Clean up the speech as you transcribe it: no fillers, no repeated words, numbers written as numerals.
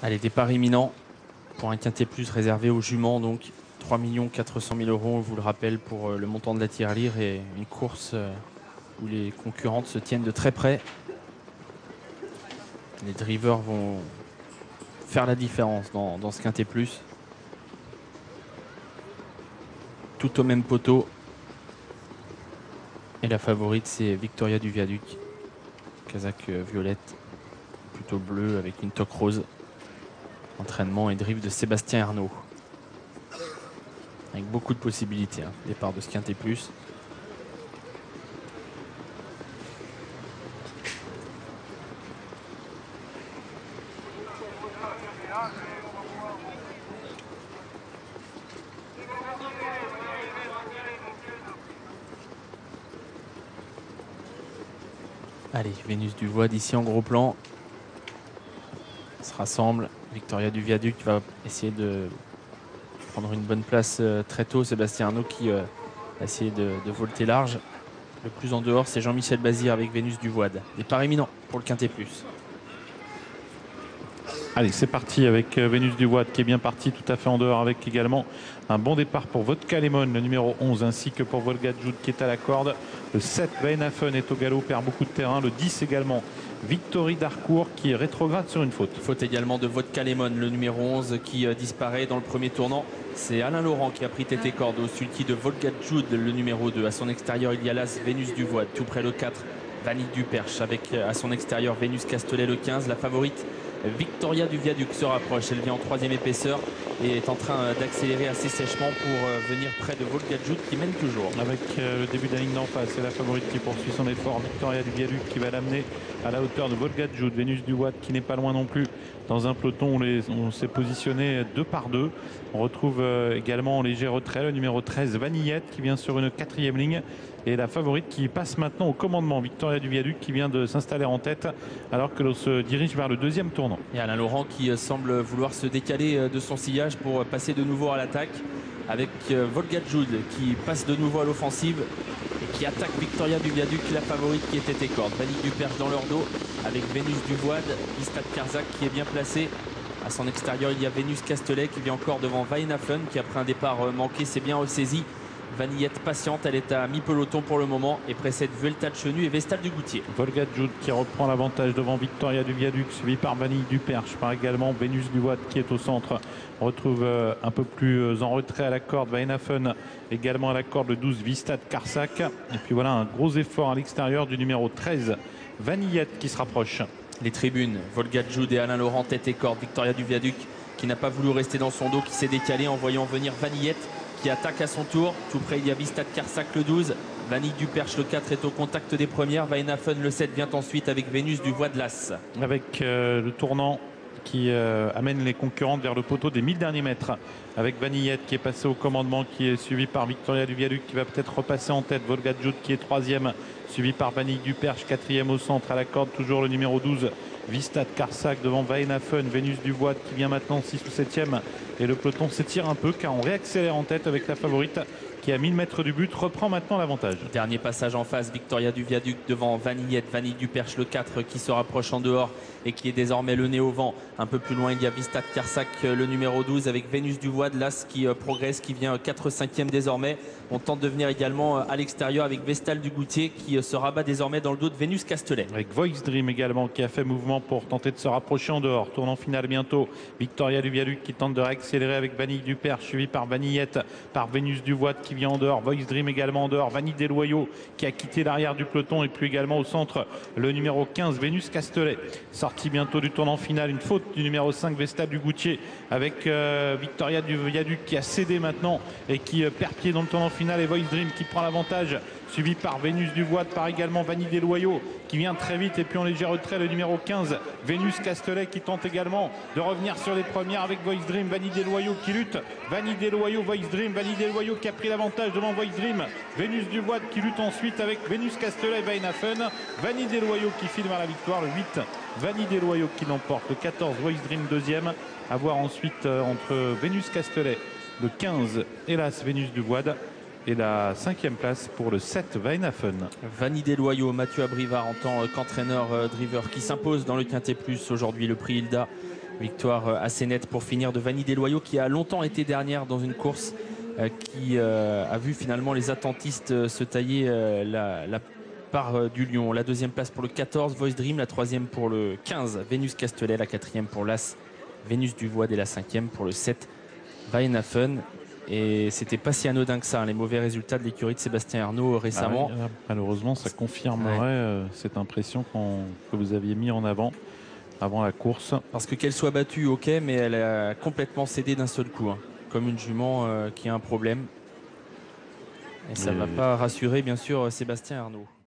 Allez, départ imminent pour un quintet plus réservé aux juments, donc 3 400 000 €, on vous le rappelle, pour le montant de la tirelire, et une course où les concurrentes se tiennent de très près. Les drivers vont faire la différence dans ce quintet plus. Tout au même poteau. Et la favorite, c'est Victoria du Viaduc. Casaque violette, plutôt bleu avec une toque rose. Entraînement et drive de Sébastien Ernaud. Avec beaucoup de possibilités, hein, départ de ce quintet plus. Allez, Vénus du Voide ici en gros plan. Se rassemble. Victoria du Viaduc va essayer de prendre une bonne place très tôt. Sébastien Arnaud qui a essayé de volter large. Le plus en dehors, c'est Jean-Michel Bazir avec Vénus du Voide. Départ imminent pour le quintet plus. Allez, c'est parti avec Vénus du Voide qui est bien parti tout à fait en dehors, avec également un bon départ pour Vodka Lemon, le numéro 11, ainsi que pour Volga Jude qui est à la corde. Le 7, Vaenafen est au galop, perd beaucoup de terrain. Le 10 également, Victory d'Harcourt qui est rétrograde sur une faute. Faute également de Vodka Lemon, le numéro 11 qui disparaît dans le premier tournant. C'est Alain Laurent qui a pris tête et corde au sulky de Volga Jude, le numéro 2. À son extérieur, il y a l'As Vénus du Voide, tout près le 4, Vanille du Perche, avec à son extérieur Vénus Castelet le 15. La favorite Victoria du Viaduc se rapproche, elle vient en troisième épaisseur et est en train d'accélérer assez sèchement pour venir près de Volga Jude qui mène toujours. Avec le début de la ligne d'en face, c'est la favorite qui poursuit son effort. Victoria du Viaduc qui va l'amener à la hauteur de Volga Jude. Vénus du Voide qui n'est pas loin non plus dans un peloton où on s'est positionné 2 par 2. On retrouve également en léger retrait le numéro 13 Vanillette qui vient sur une 4e ligne. Et la favorite qui passe maintenant au commandement, Victoria du Viaduc qui vient de s'installer en tête alors que l'on se dirige vers le 2e tournant. Et Alain Laurent qui semble vouloir se décaler de son sillage pour passer de nouveau à l'attaque, avec Volga Jude qui passe de nouveau à l'offensive et qui attaque Victoria du Viaduc, la favorite qui était et corde. Vanille du Perche dans leur dos avec Vénus du Voide, Istad Karzak qui est bien placé. À son extérieur, il y a Vénus Castelet qui vient encore devant Vaenafen qui, après un départ manqué, s'est bien ressaisi. Vanillette patiente, elle est à mi-peloton pour le moment et précède Vuelta de Chenu et Vestal du Goutier. Volga Jude qui reprend l'avantage devant Victoria du Viaduc, suivi par Vanille du Perche, par également Vénus du Voide qui est au centre. On retrouve un peu plus en retrait à la corde Vaenafen, également à la corde le 12 Vistad Karsak. Et puis voilà un gros effort à l'extérieur du numéro 13 Vanillette qui se rapproche. Les tribunes, Volga Jude et Alain Laurent tête et corde. Victoria du Viaduc qui n'a pas voulu rester dans son dos, qui s'est décalé en voyant venir Vanillette qui attaque à son tour. Tout près, il y a Vistad Karsak le 12. Vanille du Perche le 4 est au contact des premières. Vaenafen le 7 vient ensuite avec Vénus du Voide l'As. Avec le tournant qui amène les concurrentes vers le poteau des 1000 derniers mètres. Avec Vanillette qui est passé au commandement, qui est suivi par Victoria du Viaduc qui va peut-être repasser en tête. Volga Jude qui est 3e, suivi par Vanille du Perche, 4e au centre. À la corde, toujours le numéro 12. Vistad Karsak devant Vaenafen, Vénus du Voide qui vient maintenant 6 ou 7e. Et le peloton s'étire un peu car on réaccélère en tête avec la favorite qui à 1000 mètres du but reprend maintenant l'avantage. Dernier passage en face, Victoria du Viaduc devant Vanillette, Vanille du Perche le 4 qui se rapproche en dehors et qui est désormais le nez au vent. Un peu plus loin, il y a Vistad Karsak le numéro 12 avec Vénus du Voide, l'As qui progresse, qui vient 4-5e désormais. On tente de venir également à l'extérieur avec Vestal du Goutier qui se rabat désormais dans le dos de Vénus Castelet. Avec Voice Dream également qui a fait mouvement pour tenter de se rapprocher en dehors. Tournant final bientôt. Victoria du Viaduc qui tente de réaccélérer avec Vanille du Perche, suivi par Vanillette, par Vénus du Voide qui vient en dehors. Voice Dream également en dehors. Vanille des Loyaux qui a quitté l'arrière du peloton et puis également au centre le numéro 15 Vénus Castelet. Sortie bientôt du tournant final. Une faute du numéro 5 Vestal du Goutier avec Victoria du Viaduc qui a cédé maintenant et qui perd pied dans le tournant final, et Voice Dream qui prend l'avantage, suivi par Vénus du Voide, par également Vanille des Loyaux qui vient très vite, et puis en léger retrait le numéro 15 Vénus Castelet qui tente également de revenir sur les premières avec Voice Dream. Vanille des Loyaux qui lutte, Vanille des Loyaux, Voice Dream, Vanille des Loyaux qui a pris l'avantage devant Voice Dream, Vénus du Voide qui lutte ensuite avec Vénus Castelet et Vaenafen. Vanille des Loyaux qui file vers la victoire, le 8 Vanille des Loyaux qui l'emporte, le 14 Voice Dream 2e, à voir ensuite entre Vénus Castelet, le 15 hélas Vénus du Voide, et la 5e place pour le 7 Vaenafen. Vanille des Loyaux, Mathieu Abrivard en tant qu'entraîneur driver qui s'impose dans le quintet plus aujourd'hui. Le prix Hilda Victoire assez nette pour finir de Vanille Desloyaux, qui a longtemps été dernière dans une course qui a vu finalement les attentistes se tailler la part du Lion. La deuxième place pour le 14, Voice Dream. La troisième pour le 15, Vénus Castelet. La quatrième pour l'As, Vénus Duvoid. Et la cinquième pour le 7, Weihenhafen. Et c'était pas si anodin que ça, hein, les mauvais résultats de l'écurie de Sébastien Arnaud récemment. Ah oui, malheureusement, ça confirmerait cette impression que vous aviez mis en avant la course. Parce que qu'elle soit battue, ok, mais elle a complètement cédé d'un seul coup, hein, comme une jument qui a un problème. Et ça ne va pas rassurer, bien sûr, Sébastien Arnaud.